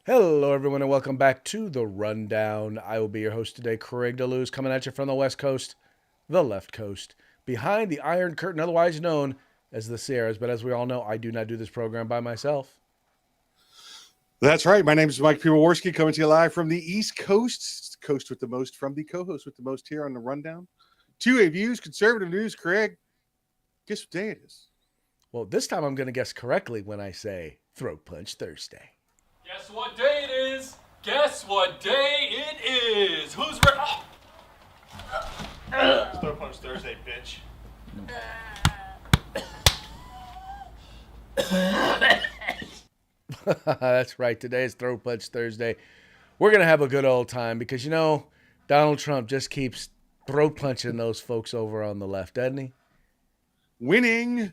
Hello, everyone, and welcome back to The Rundown. I will be your host today, Craig DeLuz, coming at you from the West Coast, the left coast, behind the Iron Curtain, otherwise known as the Sierras. But as we all know, I do not do this program by myself. That's right. My name is Mike Piwowarski, coming to you live from the East Coast, coast with the most, from the co-host with the most here on The Rundown. 2A Views, conservative news. Craig, guess what day it is? Well, this time I'm going to guess correctly when I say Throat Punch Thursday. Guess what day it is? Guess what day it is? Who's ready? It's Throw Punch Thursday, bitch. That's right. Today is Throat Punch Thursday. We're going to have a good old time because, you know, Donald Trump just keeps throat punching those folks over on the left, doesn't he? Winning.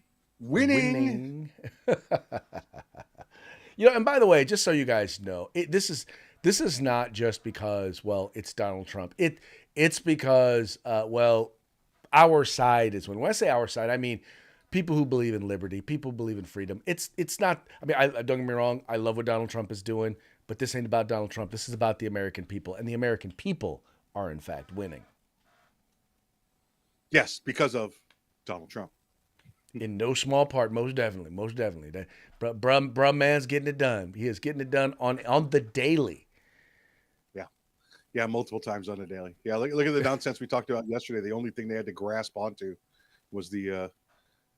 You know, and by the way, just so you guys know, this is not just because, well, it's Donald Trump. It's because, our side is winning. When I say our side, I mean people who believe in liberty, people who believe in freedom. It's not. I mean, don't get me wrong. I love what Donald Trump is doing, but this ain't about Donald Trump. This is about the American people, and the American people are in fact winning. Yes, because of Donald Trump. In no small part, most definitely. That Brum man's getting it done. He is getting it done on the daily. Yeah, multiple times on the daily. Yeah, look at the nonsense we talked about yesterday. The only thing they had to grasp onto was the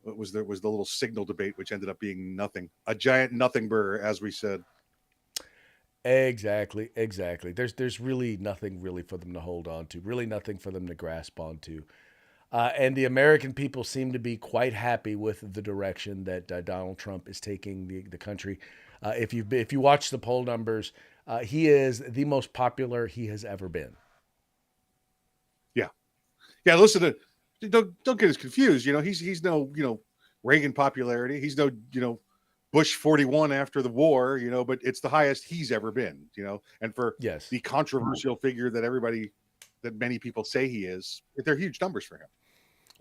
little signal debate, which ended up being nothing. A giant nothing burger, as we said. Exactly. There's really nothing really for them to hold on to. Really nothing for them to grasp onto. And the American people seem to be quite happy with the direction that Donald Trump is taking the country. If you watch the poll numbers, he is the most popular he has ever been. Yeah. Listen, don't get us confused. You know, he's no Reagan popularity. He's no Bush 41 after the war. But it's the highest he's ever been. And for Yes. the controversial figure that many people say he is, they're huge numbers for him.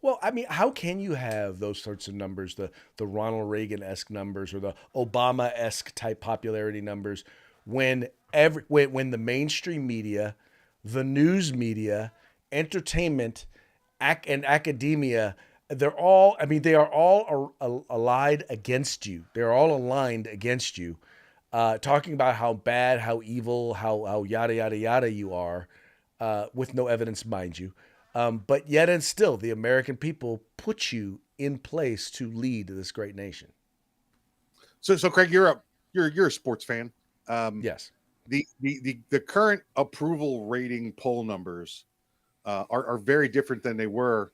Well, I mean, how can you have those sorts of numbers, the Ronald Reagan-esque numbers or the Obama-esque type popularity numbers, when when the mainstream media, the news media, entertainment, and academia, they are all allied against you. They're all aligned against you, talking about how bad, how evil, how yada yada yada you are, with no evidence, mind you. But yet and still, the American people put you in place to lead this great nation. So Craig, you're a sports fan. Yes. The current approval rating poll numbers are very different than they were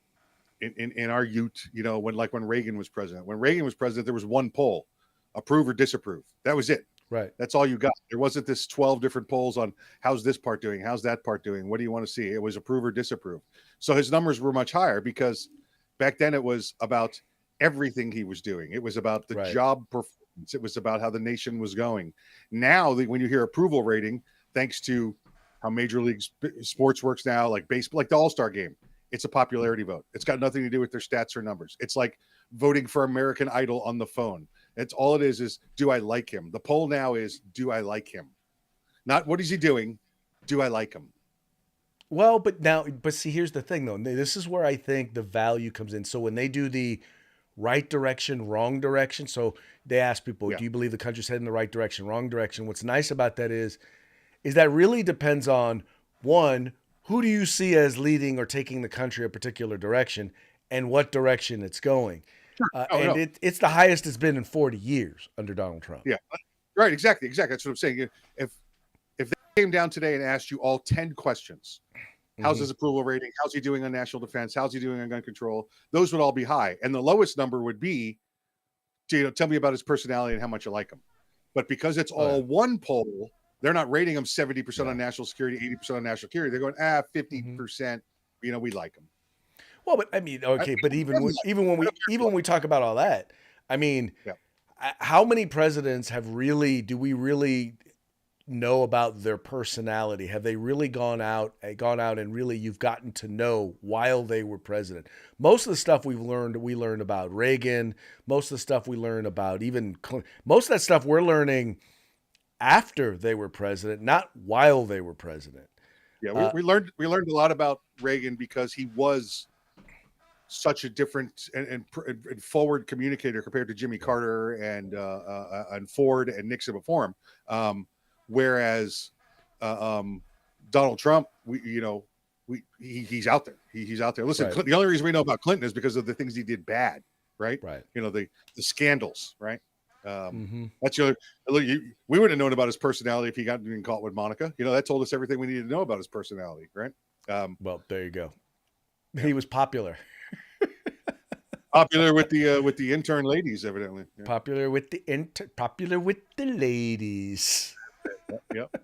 in our youth. When Reagan was president. When Reagan was president, there was one poll, approve or disapprove. That was it. Right. That's all you got. There wasn't this 12 different polls on how's this part doing, how's that part doing, what do you want to see? It was approve or disapprove. So his numbers were much higher because back then it was about everything he was doing. It was about the job performance. It was about how the nation was going. Now, when you hear approval rating, thanks to how Major League Sports works now, like baseball, like the All-Star game, it's a popularity vote. It's got nothing to do with their stats or numbers. It's like voting for American Idol on the phone. It's all it is do I like him? The poll now is, do I like him? Not what is he doing? Do I like him? Well, but see, here's the thing, though. This is where I think the value comes in. So when they do the right direction, wrong direction, so they ask people, do you believe the country's heading in the right direction, wrong direction? What's nice about that is that really depends on, one, who do you see as leading or taking the country a particular direction and what direction it's going. It's the highest it's been in 40 years under Donald Trump. Yeah, right. Exactly. That's what I'm saying. If they came down today and asked you all 10 questions, how's his approval rating? How's he doing on national defense? How's he doing on gun control? Those would all be high. And the lowest number would be, tell me about his personality and how much you like him. But because it's all one poll, they're not rating him 70% on national security, 80% on national security. They're going, 50%, we like him. Well, but I mean, okay, but even when we talk about all that, I mean, how many presidents do we really know about their personality? Have they really gone out and really you've gotten to know while they were president? Most of the stuff we learned about Reagan. Most of the stuff we learned about most of that stuff we're learning after they were president, not while they were president. Yeah, we learned a lot about Reagan because he was such a different and forward communicator compared to Jimmy Carter and Ford and Nixon before him. Whereas Donald Trump, he's out there. He's out there. Listen, Right. The only reason we know about Clinton is because of the things he did bad, right? Right. The scandals, right? Mm-hmm. That's we would have known about his personality if he got being caught with Monica. That told us everything we needed to know about his personality, right? Well, there you go. Yeah. He was popular. Popular with the intern ladies, evidently. Yeah. Popular with the ladies. Yep.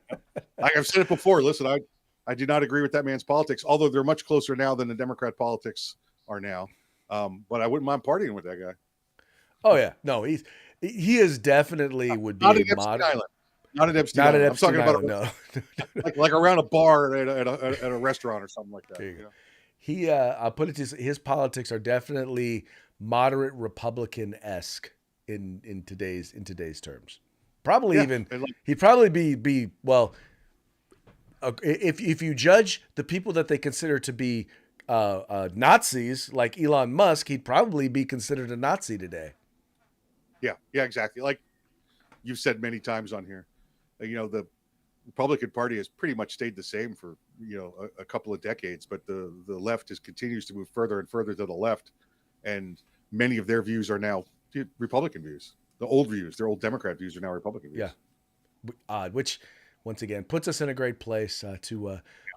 Like I've said it before. Listen, I do not agree with that man's politics, although they're much closer now than the Democrat politics are now. But I wouldn't mind partying with that guy. Oh yeah, no, he is definitely would be not a at Epstein Island. Not at Epstein Not Island. at I'm talking Epstein about Island, no. like around a bar at a restaurant or something like that. He, I'll put it to his politics are definitely moderate Republican-esque in today's terms. Probably even he'd probably be well. If you judge the people that they consider to be Nazis, like Elon Musk, he'd probably be considered a Nazi today. Yeah, exactly. Like you've said many times on here, the Republican Party has pretty much stayed the same for a couple of decades, but the left continues to move further and further to the left, and many of their views are now Republican views. The old views, their old Democrat views, are now Republican views. Yeah, odd. Which once again puts us in a great place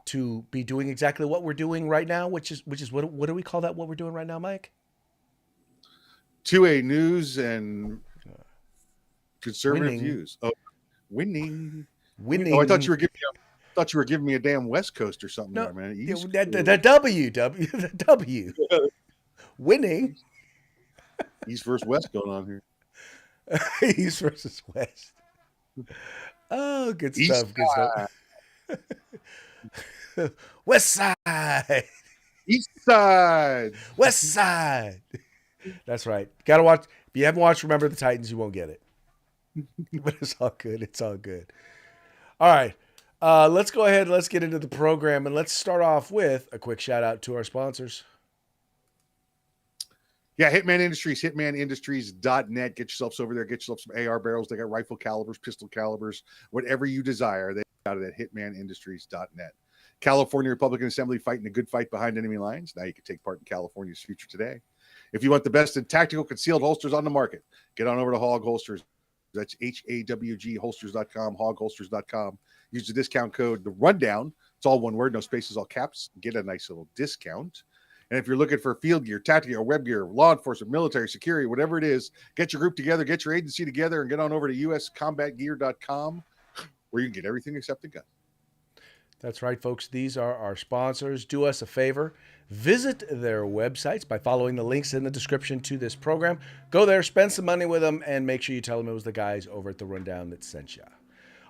to be doing exactly what we're doing right now, which is what do we call that? What we're doing right now, Mike? 2A news and conservative Winning. views. Oh, winning. Oh, I thought you were giving me a damn West Coast or something, no, there, man. The W. Winning. East versus West going on here. East versus West. Oh, good East stuff. Good stuff. West side. East side. West side. That's right. Gotta watch. If you haven't watched Remember the Titans, you won't get it. But it's all good. It's all good. All right. Let's go ahead. Let's get into the program, and let's start off with a quick shout out to our sponsors. Yeah, Hitman Industries, hitmanindustries.net. Get yourselves over there. Get yourself some AR barrels. They got rifle calibers, pistol calibers, whatever you desire. They got it at hitmanindustries.net. California Republican Assembly fighting a good fight behind enemy lines. Now you can take part in California's future today. If you want the best in tactical concealed holsters on the market, get on over to Hog Holsters. That's HAWG holsters.com, hogholsters.com. Use the discount code The Rundown. It's all one word, no spaces, all caps. Get a nice little discount. And if you're looking for field gear, tactical, web gear, law enforcement, military, security, whatever it is, get your group together, get your agency together, and get on over to uscombatgear.com where you can get everything except a gun. That's right, folks. These are our sponsors. Do us a favor. Visit their websites by following the links in the description to this program. Go there, spend some money with them, and make sure you tell them it was the guys over at The Rundown that sent you.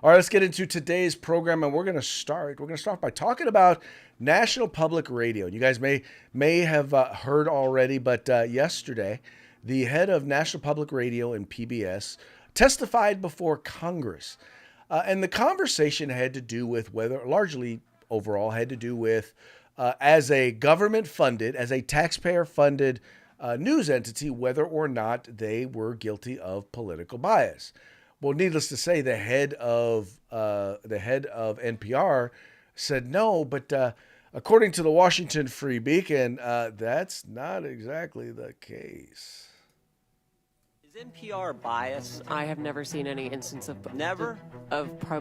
All right, let's get into today's program, and we're going to start by talking about National Public Radio. You guys may have heard already, but yesterday, the head of National Public Radio and PBS testified before Congress. And the conversation had to do with largely overall, had to do with as a government-funded, as a taxpayer-funded news entity, whether or not they were guilty of political bias. Well, needless to say, the head of NPR said no, but according to the Washington Free Beacon, that's not exactly the case. Is NPR biased? I have never seen any instance of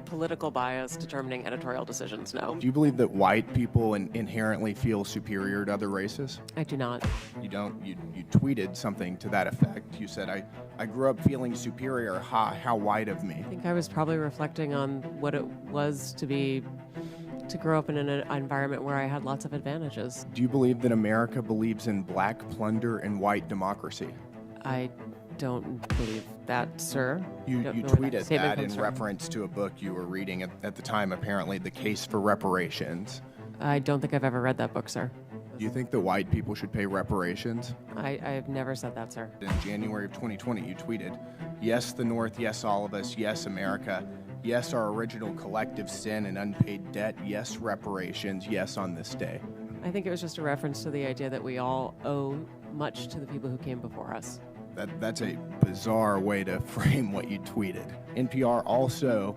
political bias determining editorial decisions, no. Do you believe that white people inherently feel superior to other races? I do not. You don't? You tweeted something to that effect. You said, I grew up feeling superior. How white of me. I think I was probably reflecting on what it was to grow up in an environment where I had lots of advantages. Do you believe that America believes in black plunder and white democracy? I don't believe that, sir. You tweeted that in reference to a book you were reading at the time, apparently, The Case for Reparations. I don't think I've ever read that book, sir. Do you think that white people should pay reparations? I've never said that, sir. In January of 2020, you tweeted, "Yes, the North, yes, all of us, yes, America, yes, our original collective sin and unpaid debt, yes, reparations, yes, on this day." I think it was just a reference to the idea that we all owe much to the people who came before us. That's a bizarre way to frame what you tweeted. NPR also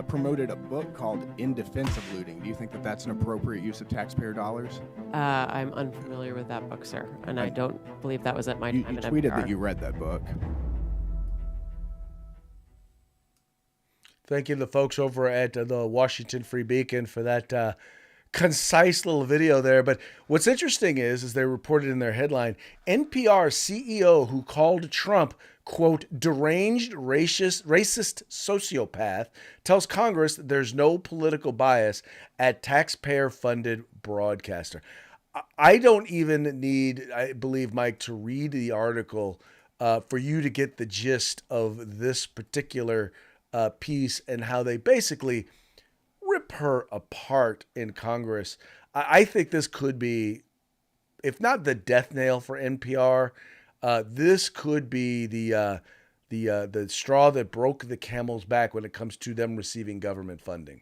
promoted a book called In Defense of Looting. Do you think that that's an appropriate use of taxpayer dollars? I'm unfamiliar with that book, sir, and I don't believe that was at my You time at tweeted NPR. that you read that book. Thank you to the folks over at the Washington Free Beacon for that concise little video there. But what's interesting is they reported in their headline, NPR CEO who called Trump, quote, deranged racist sociopath, tells Congress that there's no political bias at taxpayer-funded broadcaster. I don't even need, I believe, Mike, to read the article for you to get the gist of this particular piece and how they basically rip her apart in Congress. I think this could be, if not the death nail for NPR, this could be the straw that broke the camel's back when it comes to them receiving government funding.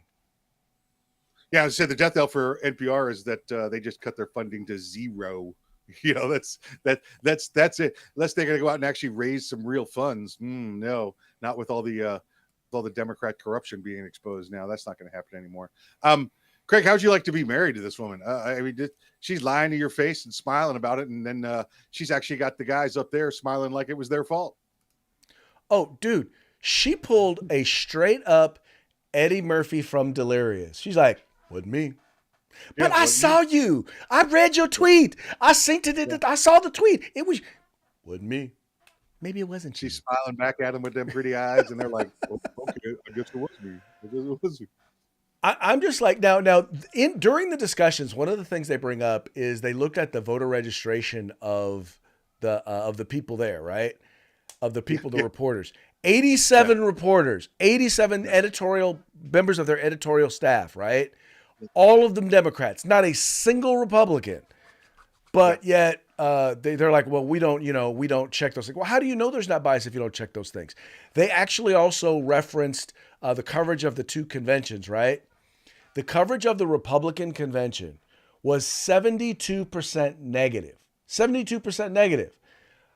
Yeah, I said the death knell for NPR is that they just cut their funding to zero. You know, that's it. Unless they're going to go out and actually raise some real funds. No, not with all the Democrat corruption being exposed now. That's not going to happen anymore. Craig, how'd you like to be married to this woman? I mean, she's lying to your face and smiling about it, and then she's actually got the guys up there smiling like it was their fault. Oh, dude, she pulled a straight up Eddie Murphy from Delirious. She's like, wasn't me. But I saw you. I read your tweet. I synced it. Yeah. I saw the tweet. It wasn't me. Maybe it wasn't you. She's smiling back at him with them pretty eyes, and they're like, okay, I guess it was me. I guess it was me. I'm just like, now during the discussions, one of the things they bring up is they looked at the voter registration of the people there, right? Of the people, the reporters. 87 reporters, 87 editorial members of their editorial staff, right? All of them Democrats, not a single Republican. But yet they're like, well, we don't check those things. Well, how do you know there's not bias if you don't check those things? They actually also referenced the coverage of the two conventions, right? The coverage of the Republican convention was 72% negative. 72% negative.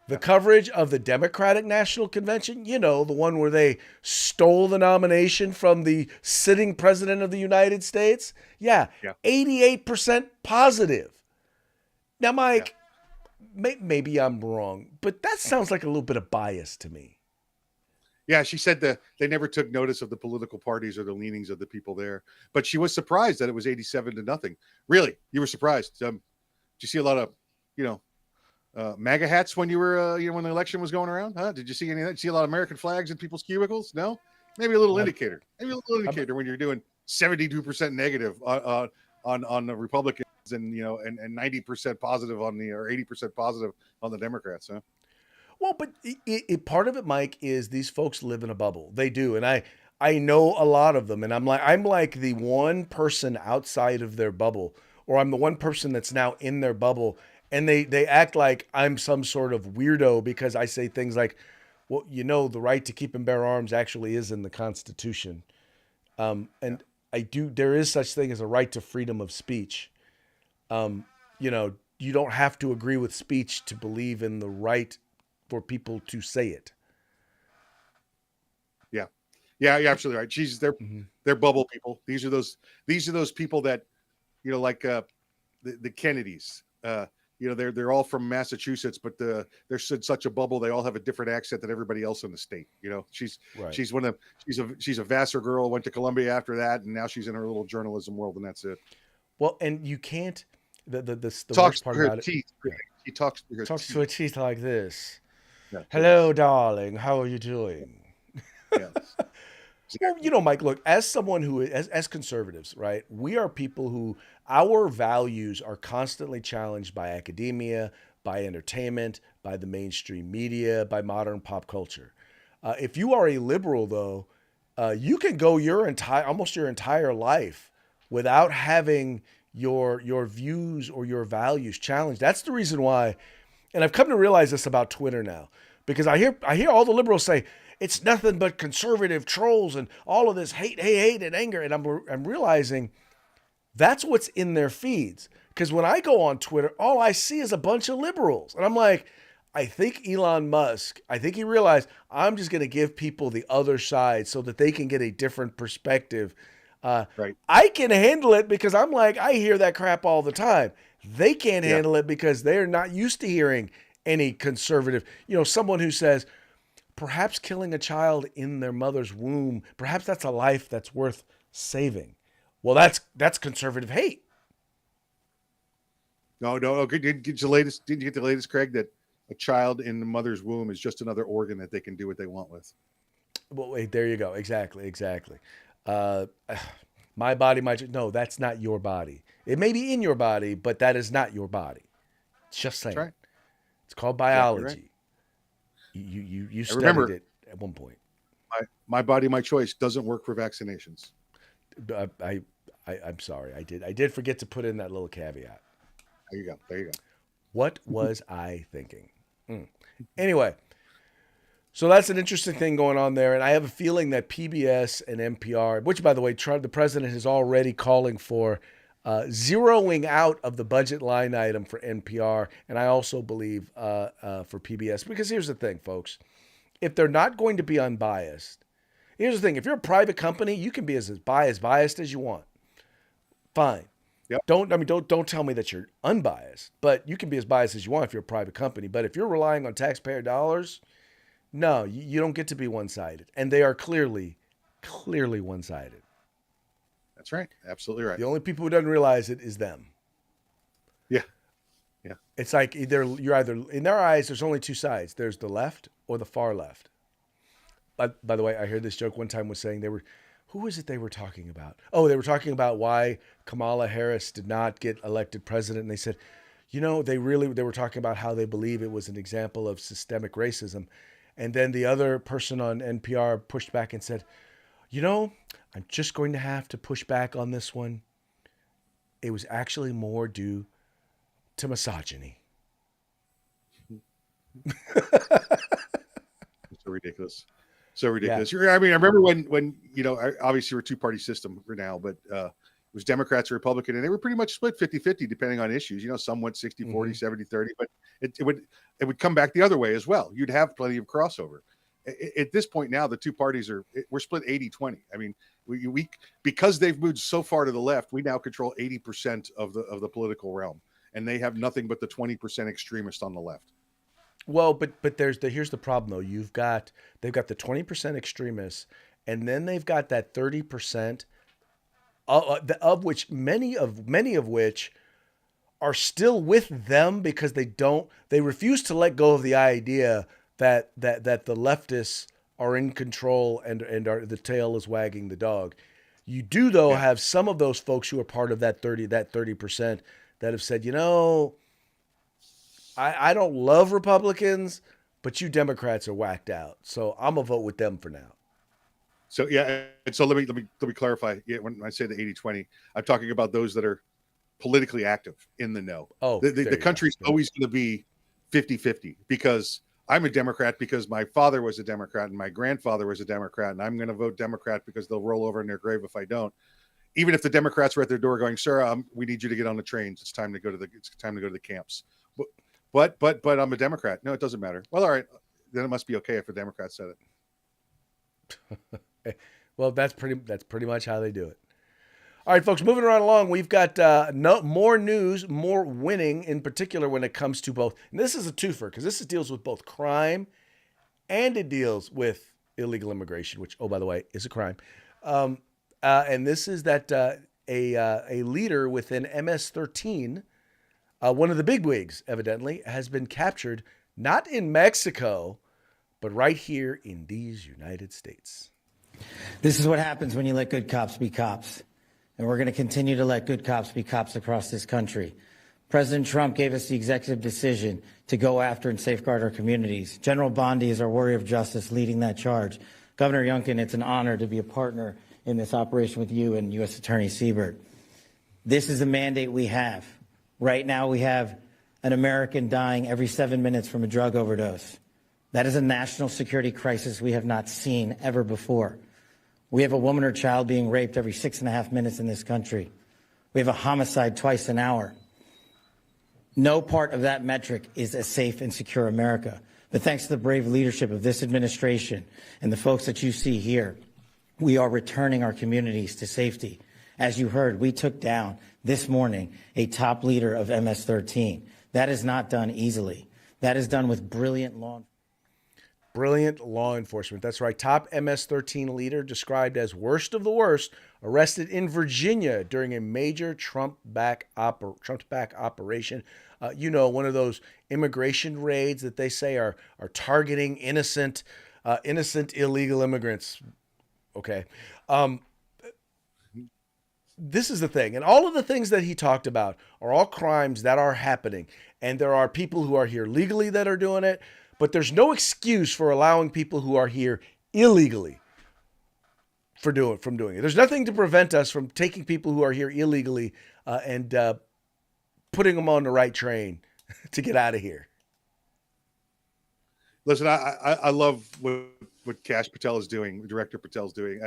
The coverage of the Democratic National Convention, you know, the one where they stole the nomination from the sitting president of the United States, 88% positive. Now, Mike, maybe I'm wrong, but that sounds like a little bit of bias to me. Yeah, she said that they never took notice of the political parties or the leanings of the people there, but she was surprised that it was 87-0. Really, you were surprised. Did you see a lot of, MAGA hats when you were, when the election was going around? Huh? Did you see any of that? Did you see a lot of American flags in people's cubicles? No, maybe a little indicator. Maybe a little indicator when you're doing 72% negative on the Republicans and 90% positive on the, or 80% positive on the Democrats. Huh? Well, but part of it, Mike, is these folks live in a bubble. They do, and I know a lot of them, and I'm like the one person outside of their bubble, or I'm the one person that's now in their bubble, and they act like I'm some sort of weirdo because I say things like, well, the right to keep and bear arms actually is in the Constitution, and there is such thing as a right to freedom of speech. You don't have to agree with speech to believe in the right for people to say it. Yeah, you're absolutely right. They're bubble people. These are those people that, like the Kennedys. They're all from Massachusetts, but they're in such a bubble. They all have a different accent than everybody else in the state. She's a Vassar girl, went to Columbia after that, and now she's in her little journalism world, and that's it. Well, and you can't. The worst part about it. She talks to her talks teeth. to her teeth like this. Yeah, hello, darling. How are you doing? Yes. Well, Mike, look, as someone who as conservatives, right, we are people who our values are constantly challenged by academia, by entertainment, by the mainstream media, by modern pop culture. If you are a liberal, though, you can go almost your entire life without having your views or your values challenged. That's the reason why, and I've come to realize this about Twitter now, because I hear all the liberals say it's nothing but conservative trolls and all of this hate and anger, and I'm realizing that's what's in their feeds. Because when I go on Twitter, all I see is a bunch of liberals, and I'm like, I think Elon Musk, I think he realized I'm just going to give people the other side so that they can get a different perspective. Right. I can handle it because I'm like, I hear that crap all the time. They can't handle it because they're not used to hearing any conservative, someone who says, perhaps killing a child in their mother's womb, perhaps that's a life that's worth saving. Well, that's conservative hate. No. Okay. Did you get the latest, Craig, that a child in the mother's womb is just another organ that they can do what they want with? Well, wait, there you go. Exactly. My body, no, that's not your body. It may be in your body, but that is not your body. It's just saying. That's right. It's called biology. Exactly right. You studied it at one point. My body, my choice doesn't work for vaccinations. I'm sorry. I did forget to put in that little caveat. There you go. What was I thinking? Anyway, so that's an interesting thing going on there. And I have a feeling that PBS and NPR, which, by the way, the president is already calling for zeroing out of the budget line item for NPR. And I also believe for PBS, because here's the thing, folks. If they're not going to be unbiased, here's the thing. If you're a private company, you can be as biased as you want. Fine. Yep. Don't tell me that you're unbiased, but you can be as biased as you want if you're a private company. But if you're relying on taxpayer dollars, no, you don't get to be one-sided. And they are clearly one-sided. That's right. Absolutely right. The only people who doesn't realize it is them. Yeah. It's like you're either, in their eyes, there's only two sides. There's the left or the far left. By the way, I heard this joke one time was saying who was it they were talking about? Oh, they were talking about why Kamala Harris did not get elected president. And they said, they were talking about how they believe it was an example of systemic racism. And then the other person on NPR pushed back and said, I'm just going to have to push back on this one. It was actually more due to misogyny. So ridiculous. Yeah. I remember when obviously we're a two-party system for now, but it was Democrats or Republican, and they were pretty much split 50-50 depending on issues. Some went 60-40, 70-30, but it would come back the other way as well. You'd have plenty of crossover. At this point now, the two parties we're split 80-20. I mean, we because they've moved so far to the left, we now control 80% of the political realm, and they have nothing but the 20% extremist on the left. Well, but here's the problem though. They've got the 20% extremists, and then they've got that 30% of which many of which are still with them because they refuse to let go of the idea that the leftists are in control and the tail is wagging the dog. You do though have some of those folks who are part of that 30% that have said, I don't love Republicans, but you Democrats are whacked out. So I'm gonna vote with them for now. So let me clarify. Yeah, when I say the 80-20, I'm talking about those that are politically active in the know. Oh, the country's always going to be 50-50 because I'm a Democrat because my father was a Democrat and my grandfather was a Democrat, and I'm going to vote Democrat because they'll roll over in their grave if I don't. Even if the Democrats were at their door going, "Sir, we need you to get on the trains. It's time to go to the camps." But I'm a Democrat. No, it doesn't matter. Well, all right, then it must be okay if a Democrat said it. Well, that's pretty much how they do it. All right, folks, moving right along, we've got more news, more winning in particular when it comes to both. And this is a twofer because this deals with both crime and it deals with illegal immigration, which, oh, by the way, is a crime. And this is that a leader within MS-13, one of the bigwigs, evidently, has been captured, not in Mexico, but right here in these United States. This is what happens when you let good cops be cops. And we're going to continue to let good cops be cops across this country. President Trump gave us the executive decision to go after and safeguard our communities. General Bondi is our warrior of justice leading that charge. Governor Youngkin, it's an honor to be a partner in this operation with you and U.S. Attorney Siebert. This is the mandate we have. Right now, we have an American dying every 7 minutes from a drug overdose. That is a national security crisis we have not seen ever before. We have a woman or child being raped every 6.5 minutes in this country. We have a homicide twice an hour. No part of that metric is a safe and secure America. But thanks to the brave leadership of this administration and the folks that you see here, we are returning our communities to safety. As you heard, we took down this morning a top leader of MS-13. That is not done easily. That is done with brilliant law enforcement. That's right. Top MS-13 leader described as worst of the worst, arrested in Virginia during a major Trump-backed operation. One of those immigration raids that they say are targeting innocent illegal immigrants. Okay. This is the thing. And all of the things that he talked about are all crimes that are happening. And there are people who are here legally that are doing it, but there's no excuse for allowing people who are here illegally from doing it. There's nothing to prevent us from taking people who are here illegally and putting them on the right train to get out of here. Listen, I love what Kash Patel is doing, Director Patel's doing.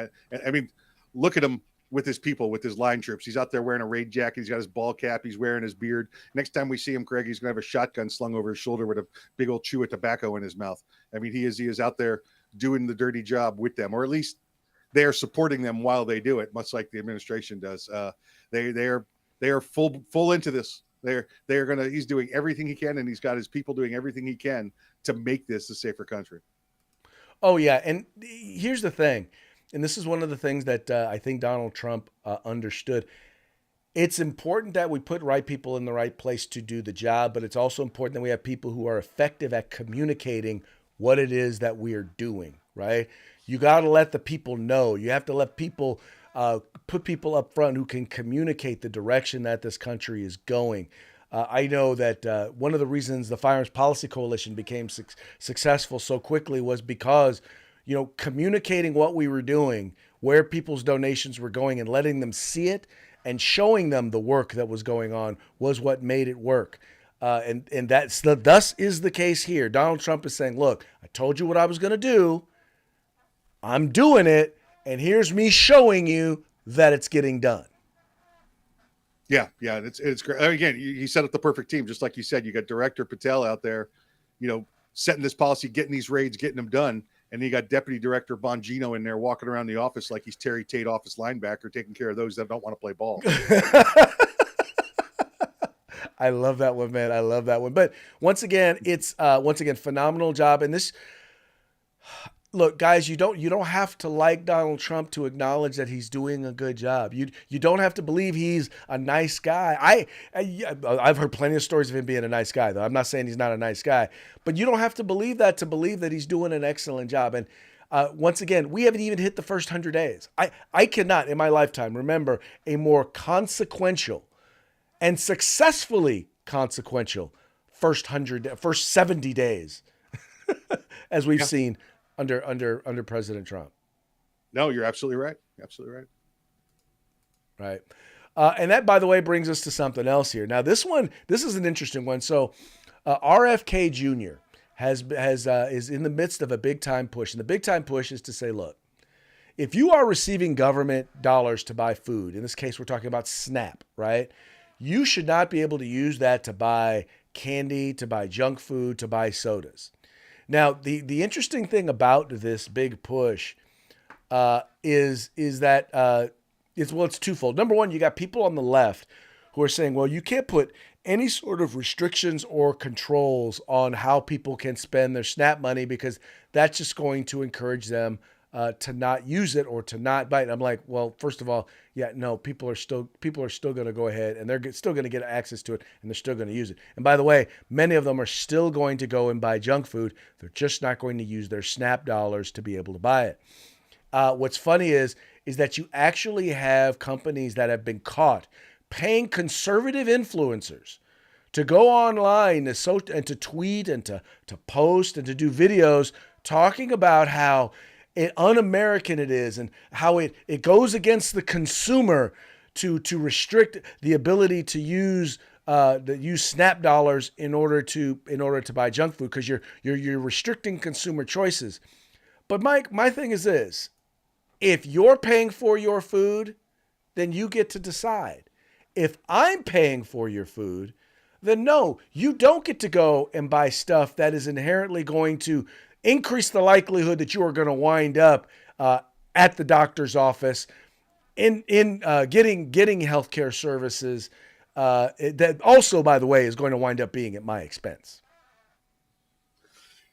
I mean, look at him with his people, with his line troops. He's out there wearing a raid jacket. He's got his ball cap. He's wearing his beard. Next time we see him, Craig, he's going to have a shotgun slung over his shoulder with a big old chew of tobacco in his mouth. I mean, he is out there doing the dirty job with them, or at least they are supporting them while they do it, much like the administration does. They are full into this. He's doing everything he can, and he's got his people doing everything he can to make this a safer country. Oh yeah. And here's the thing. And this is one of the things that I think Donald Trump understood. It's important that we put right people in the right place to do the job, but it's also important that we have people who are effective at communicating what it is that we are doing, right? You got to let the people know. You have to let people put people up front who can communicate the direction that this country is going. I know that one of the reasons the Firearms Policy Coalition became successful so quickly was because communicating what we were doing, where people's donations were going, and letting them see it and showing them the work that was going on was what made it work. And thus is the case here. Donald Trump is saying, look, I told you what I was going to do. I'm doing it. And here's me showing you that it's getting done. Yeah. It's great. Again, he set up the perfect team. Just like you said, you got Director Patel out there, setting this policy, getting these raids, getting them done. And you got Deputy Director Bongino in there walking around the office like he's Terry Tate office linebacker, taking care of those that don't want to play ball. I love that one, man. I love that one. But once again, it's phenomenal job. And this, look, guys, you don't have to like Donald Trump to acknowledge that he's doing a good job. You don't have to believe he's a nice guy. I've heard plenty of stories of him being a nice guy, though. I'm not saying he's not a nice guy, but you don't have to believe that he's doing an excellent job. And once again, we haven't even hit the first 100 days. I cannot in my lifetime remember a more consequential and successfully consequential first 70 days as we've seen under President Trump. No, you're absolutely right. Absolutely right. Right. And that, by the way, brings us to something else here. Now, this is an interesting one. So RFK Jr. is in the midst of a big time push. And the big time push is to say, look, if you are receiving government dollars to buy food, in this case, we're talking about SNAP, right? You should not be able to use that to buy candy, to buy junk food, to buy sodas. Now, the interesting thing about this big push is that it's twofold. Number one, you got people on the left who are saying, well, you can't put any sort of restrictions or controls on how people can spend their SNAP money because that's just going to encourage them to not use it or to not buy it. I'm like, well, first of all, people are still going to go ahead and they're still going to get access to it and they're still going to use it. And by the way, many of them are still going to go and buy junk food. They're just not going to use their SNAP dollars to be able to buy it. What's funny is that you actually have companies that have been caught paying conservative influencers to go online and to tweet and to post and to do videos talking about how un-American it is and how it goes against the consumer to restrict the ability to use SNAP dollars in order to buy junk food, because you're restricting consumer choices. But Mike, my thing is this: if you're paying for your food, then you get to decide. If I'm paying for your food, then no, you don't get to go and buy stuff that is inherently going to increase the likelihood that you are going to wind up at the doctor's office in getting healthcare services that also, by the way, is going to wind up being at my expense.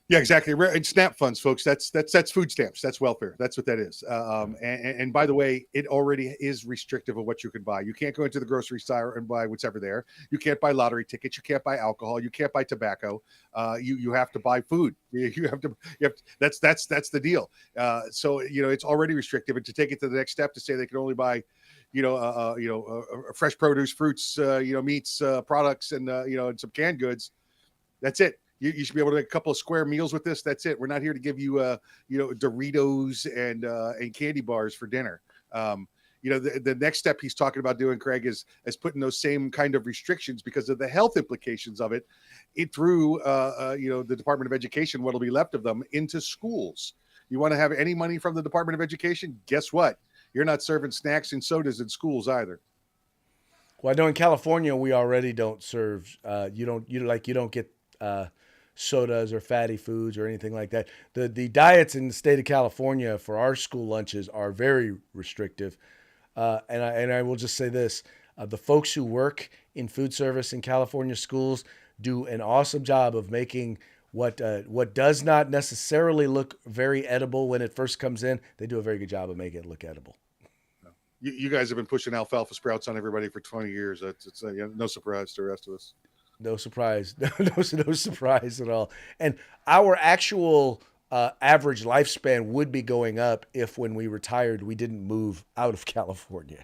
Yeah, exactly. And SNAP funds, folks. That's food stamps. That's welfare. That's what that is. And by the way, it already is restrictive of what you can buy. You can't go into the grocery store and buy what's ever there. You can't buy lottery tickets. You can't buy alcohol. You can't buy tobacco. You have to buy food. You have to. That's the deal. So it's already restrictive. And to take it to the next step, to say they can only buy fresh produce, fruits, meats, products, and and some canned goods. That's it. You should be able to make a couple of square meals with this. That's it. We're not here to give you, Doritos and candy bars for dinner. The next step he's talking about doing, Craig, is putting those same kind of restrictions because of the health implications of it through, the Department of Education, what'll be left of them, into schools. You want to have any money from the Department of Education? Guess what? You're not serving snacks and sodas in schools either. Well, I know in California we already don't serve. You don't get sodas or fatty foods or anything like that. The diets in the state of California for our school lunches are very restrictive. And I will just say this: the folks who work in food service in California schools do an awesome job of making what does not necessarily look very edible when it first comes in. They do a very good job of making it look edible. You guys have been pushing alfalfa sprouts on everybody for 20 years. It's no surprise to the rest of us. No surprise. No surprise at all. And our actual average lifespan would be going up if, when we retired, we didn't move out of California.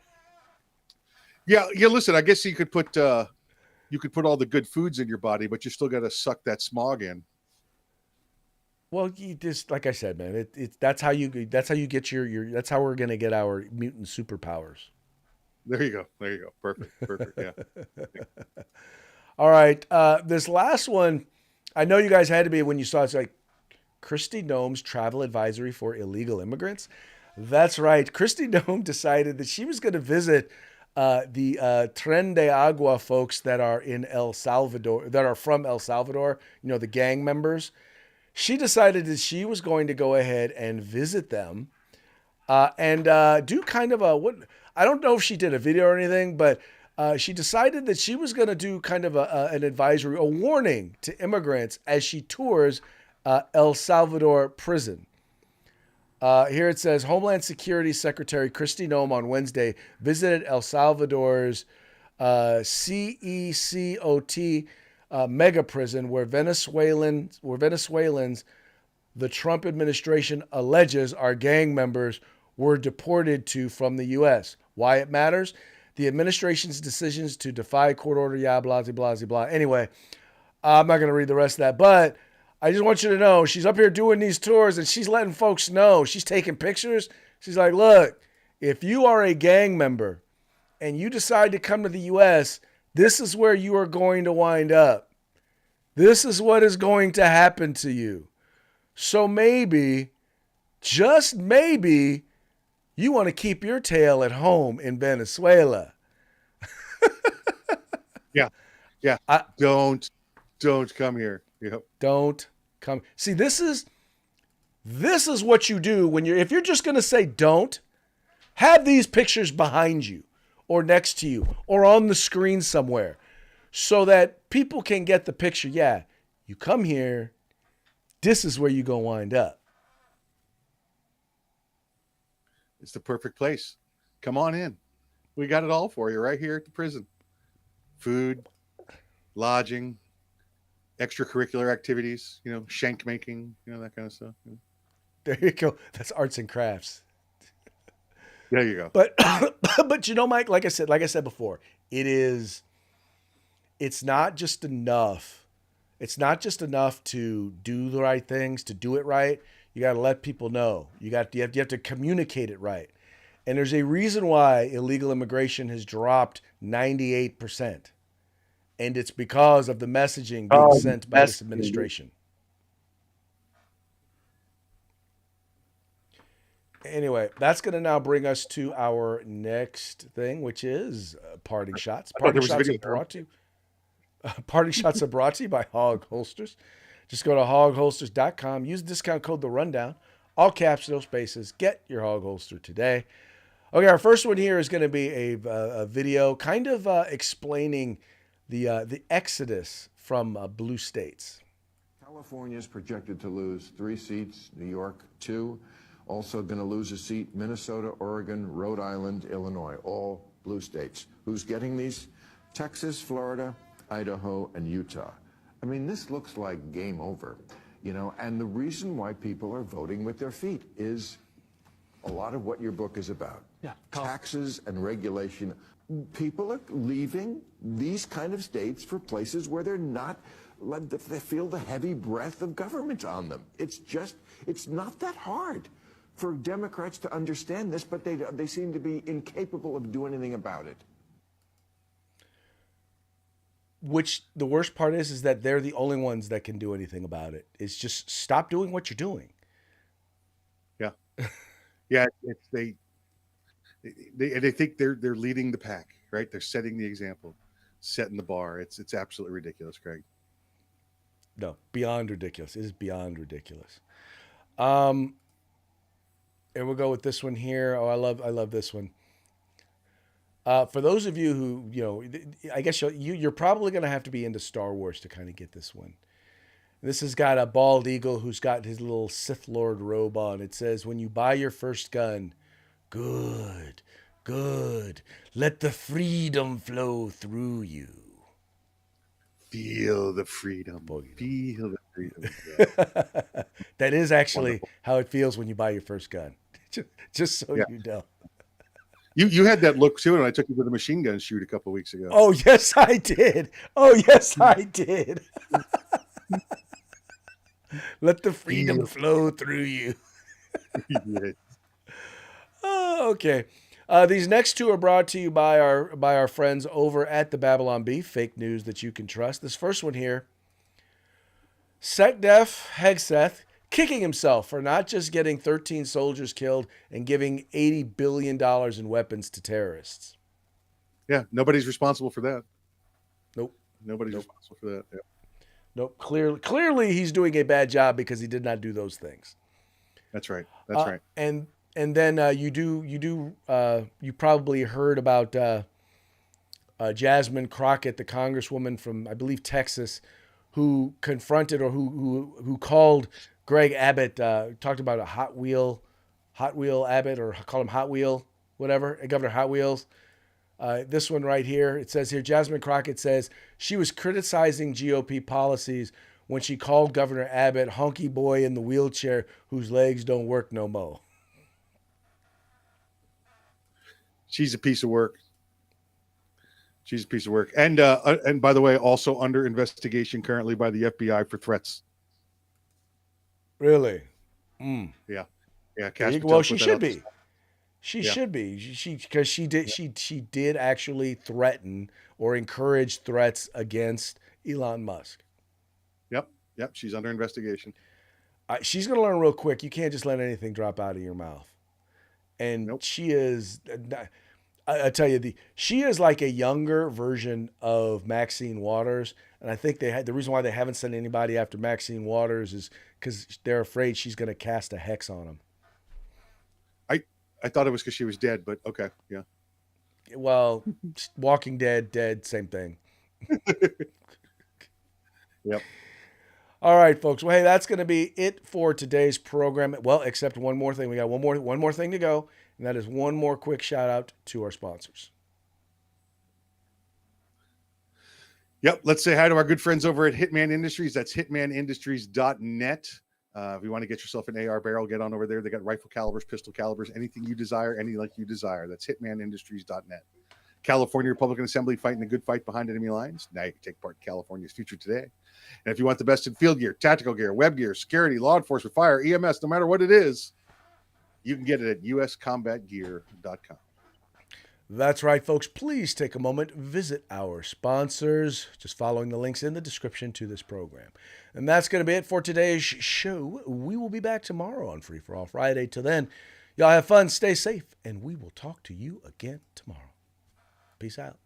Yeah. Listen, I guess you could put all the good foods in your body, but you still got to suck that smog in. Well, you just, like I said, man, that's how you get your that's how we're gonna get our mutant superpowers. There you go. Perfect. Yeah. All right. This last one, I know you guys had to be when you saw it. It's like Kristi Noem's travel advisory for illegal immigrants. That's right. Kristi Noem decided that she was going to visit the Tren de Agua folks that are in El Salvador, that are from El Salvador, the gang members. She decided that she was going to go ahead and visit them and do kind of I don't know if she did a video or anything, but she decided that she was going to do kind of an advisory, a warning to immigrants as she tours El Salvador prison. Here it says, Homeland Security Secretary Kristi Noem on Wednesday visited El Salvador's CECOT mega prison where Venezuelans, the Trump administration alleges are gang members, were deported to from the U.S. Why it matters? The administration's decisions to defy court order, blah, blah, blah, blah. Anyway, I'm not going to read the rest of that, but I just want you to know she's up here doing these tours and she's letting folks know. She's taking pictures. She's like, look, if you are a gang member and you decide to come to the U.S., this is where you are going to wind up. This is what is going to happen to you. So maybe, just maybe, you want to keep your tail at home in Venezuela. Yeah. Don't come here. Yep. Don't come. See, this is what you do if you're just going to say don't, have these pictures behind you or next to you or on the screen somewhere so that people can get the picture. Yeah, you come here, this is where you go wind up. It's the perfect place. Come on in. We got it all for you right here at the prison. Food, lodging, extracurricular activities, shank making, that kind of stuff. There you go. That's arts and crafts. There you go. But Mike, like I said before, it's not just enough. It's not just enough to do the right things, to do it right. You got to let people know. You have to communicate it right. And there's a reason why illegal immigration has dropped 98%. And it's because of the messaging being sent by this administration. Anyway, that's going to now bring us to our next thing, which is parting shots. Parting shots are brought to you. Parting shots are brought to you by Hog Holsters. Just go to hogholsters.com. Use the discount code The Rundown. All caps, no spaces. Get your Hog Holster today. Okay, our first one here is going to be a video kind of explaining the exodus from blue states. California is projected to lose 3 seats, New York 2. Also going to lose a seat, Minnesota, Oregon, Rhode Island, Illinois, all blue states. Who's getting these? Texas, Florida, Idaho, and Utah. I mean, this looks like game over, and the reason why people are voting with their feet is a lot of what your book is about. Yeah, taxes and regulation. People are leaving these kind of states for places where they're not, they feel the heavy breath of government on them. It's not that hard for Democrats to understand this, but they seem to be incapable of doing anything about it. Which the worst part is that they're the only ones that can do anything about it. It's just stop doing what you're doing. Yeah. Yeah. They think they're leading the pack, right? They're setting the example, setting the bar. It's absolutely ridiculous, Craig. No, beyond ridiculous. It is beyond ridiculous. And we'll go with this one here. Oh, I love this one. For those of you who, I guess you're probably going to have to be into Star Wars to kind of get this one. This has got a bald eagle who's got his little Sith Lord robe on. It says, when you buy your first gun, good, let the freedom flow through you. Feel the freedom. Feel the freedom. Yeah. That is actually how it feels when you buy your first gun. Just so you know. You had that look too when I took you to the machine gun shoot a couple of weeks ago. Oh, yes, I did. Let the freedom flow through you. Oh, okay. These next two are brought to you by our friends over at the Babylon Bee, fake news that you can trust. This first one here, Sekdef Hegseth kicking himself for not just getting 13 soldiers killed and giving $80 billion in weapons to terrorists. Yeah, nobody's responsible for that. Nope. Nobody's responsible for that. Yeah. Nope. Clearly, he's doing a bad job because he did not do those things. That's right. That's right. And then you probably heard about Jasmine Crockett, the congresswoman from, I believe, Texas, who confronted or who called Greg Abbott, talked about a Hot Wheel Abbott, or call him Hot Wheel, whatever, Governor Hot Wheels. This one right here, it says here, Jasmine Crockett says she was criticizing GOP policies when she called Governor Abbott honky boy in the wheelchair whose legs don't work no more. She's a piece of work. She's a piece of work. And by the way, also under investigation currently by the FBI for threats. Really? Yeah. Yeah. Well, she should be. She should be. Because she did actually threaten or encourage threats against Elon Musk. Yep. She's under investigation. She's going to learn real quick. You can't just let anything drop out of your mouth. And she is, I tell you, she is like a younger version of Maxine Waters. And I think the reason why they haven't sent anybody after Maxine Waters is because they're afraid she's going to cast a hex on them. I thought it was because she was dead, but okay, yeah. Well, Walking Dead, same thing. Yep. All right, folks. Well, hey, that's going to be it for today's program. Well, except one more thing. We got one more thing to go, and that is one more quick shout out to our sponsors. Yep. Let's say hi to our good friends over at Hitman Industries. That's hitmanindustries.net. If you want to get yourself an AR barrel, get on over there. They got rifle calibers, pistol calibers, anything you desire, any like you desire. That's hitmanindustries.net. California Republican Assembly, fighting the good fight behind enemy lines. Now you can take part in California's future today. And if you want the best in field gear, tactical gear, web gear, security, law enforcement, fire, EMS, no matter what it is, You can get it at uscombatgear.com. That's right, folks. Please take a moment, visit our sponsors, just following the links in the description to this program. And that's going to be it for today's show. We will be back tomorrow on Free for All Friday. Till then, y'all have fun, stay safe, and we will talk to you again tomorrow. Peace out.